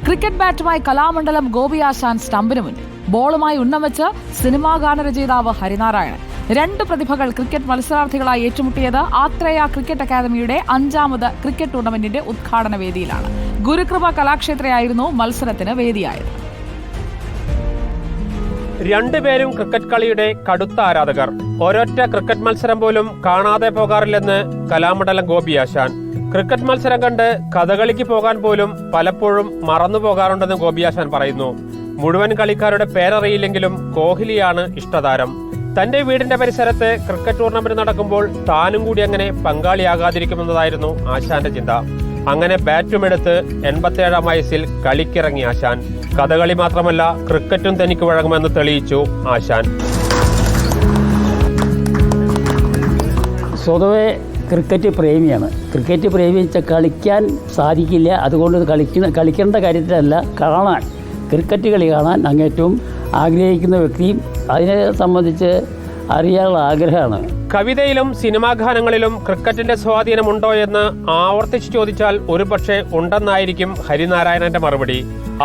Cricket ബാറ്റുമായി Kalamandalam ഗോപിയാശാൻ സ്റ്റമ്പിന് മുന്നിൽ. ബോളുമായി ഉന്നം വെച്ച് സിനിമാ ഗാനരചയിതാവ് ഹരിനാരായണൻ. 2 പ്രതിഭകൾ ക്രിക്കറ്റ് മത്സരാർത്ഥികളായി ഏറ്റുമുട്ടിയത് ആത്രേയ ക്രിക്കറ്റ് അക്കാദമിയുടെ 5ാമത് ക്രിക്കറ്റ് ടൂർണമെന്റിന്റെ ഉദ്ഘാടന വേദിയിലാണ്. ഗുരുകൃപ കലാക്ഷേത്രയായിരുന്നു മത്സരത്തിന് വേദിയായത്. രണ്ടുപേരും ക്രിക്കറ്റ് കളിയുടെ കടുത്ത ആരാധകർ. ഒരൊറ്റ ക്രിക്കറ്റ് മത്സരം പോലും കാണാതെ പോകാറില്ലെന്ന് കലാമണ്ഡലം ഗോപിയാശാൻ. ക്രിക്കറ്റ് മത്സരം കണ്ട് കഥകളിക്ക് പോകാൻ പോലും പലപ്പോഴും മറന്നു പോകാറുണ്ടെന്ന് ഗോപിയാശാൻ പറയുന്നു. മുഴുവൻ കളിക്കാരുടെ പേരറിയില്ലെങ്കിലും കോഹ്ലിയാണ് ഇഷ്ടതാരം. തന്റെ വീടിന്റെ പരിസരത്ത് ക്രിക്കറ്റ് ടൂർണമെന്റ് നടക്കുമ്പോൾ താനും കൂടി അങ്ങനെ പങ്കാളിയാകാതിരിക്കുമെന്നതായിരുന്നു ആശാന്റെ ചിന്ത. അങ്ങനെ ബാറ്റുമെടുത്ത് 87ാം വയസ്സിൽ കളിക്കിറങ്ങി ആശാൻ. കഥകളി മാത്രമല്ല, ക്രിക്കറ്റും തനിക്ക് വഴങ്ങുമെന്ന് തെളിയിച്ചു ആശാൻ. സ്വതവേ ക്രിക്കറ്റ് പ്രേമിയാണ്. ക്രിക്കറ്റ് പ്രേമിച്ച കളിക്കാൻ സാധിക്കില്ല. അതുകൊണ്ട് കളിക്കേണ്ട കാര്യത്തിലല്ല, കാണാൻ, ക്രിക്കറ്റ് കളി കാണാൻ അങ്ങേറ്റവും ആഗ്രഹിക്കുന്ന വ്യക്തിയും അതിനെ സംബന്ധിച്ച് അറിയാനുള്ള ആഗ്രഹമാണ്. കവിതയിലും സിനിമാ ഗാനങ്ങളിലും ക്രിക്കറ്റിന്റെ സ്വാധീനമുണ്ടോ എന്ന് ആവർത്തിച്ച് ചോദിച്ചാൽ ഒരുപക്ഷെ ഉണ്ടെന്നായിരിക്കും ഹരിനാരായണന്റെ മറുപടി.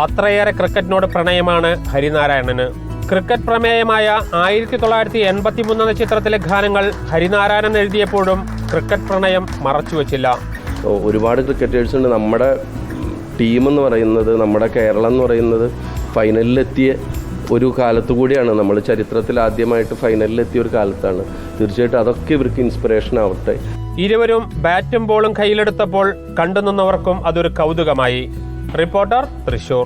അത്രയേറെ ക്രിക്കറ്റിനോട് പ്രണയമാണ് ഹരിനാരായണന്. ക്രിക്കറ്റ് പ്രമേയമായ 1983 എന്ന ചിത്രത്തിലെ ഗാനങ്ങൾ ഹരിനാരായണൻ എഴുതിയപ്പോഴും ക്രിക്കറ്റ് പ്രണയം മറച്ചുവെച്ചില്ല. ഒരുപാട് ക്രിക്കറ്റേഴ്സ് ഉണ്ട്. നമ്മുടെ ടീമെന്ന് പറയുന്നത്, നമ്മുടെ കേരളം എന്ന് പറയുന്നത് ഫൈനലിലെത്തിയ ഒരു കാലത്തു കൂടിയാണ്. നമ്മൾ ചരിത്രത്തിൽ ആദ്യമായിട്ട് ഫൈനലിലെത്തിയ ഒരു കാലത്താണ്. തീർച്ചയായിട്ടും അതൊക്കെ ഇവർക്ക് ഇൻസ്പിറേഷൻ ആവട്ടെ. ഇരുവരും ബാറ്റും ബോളും കയ്യിലെടുത്തപ്പോൾ കണ്ടുനിന്നവർക്കും അതൊരു കൗതുകമായി. റിപ്പോർട്ടർ, തൃശൂർ.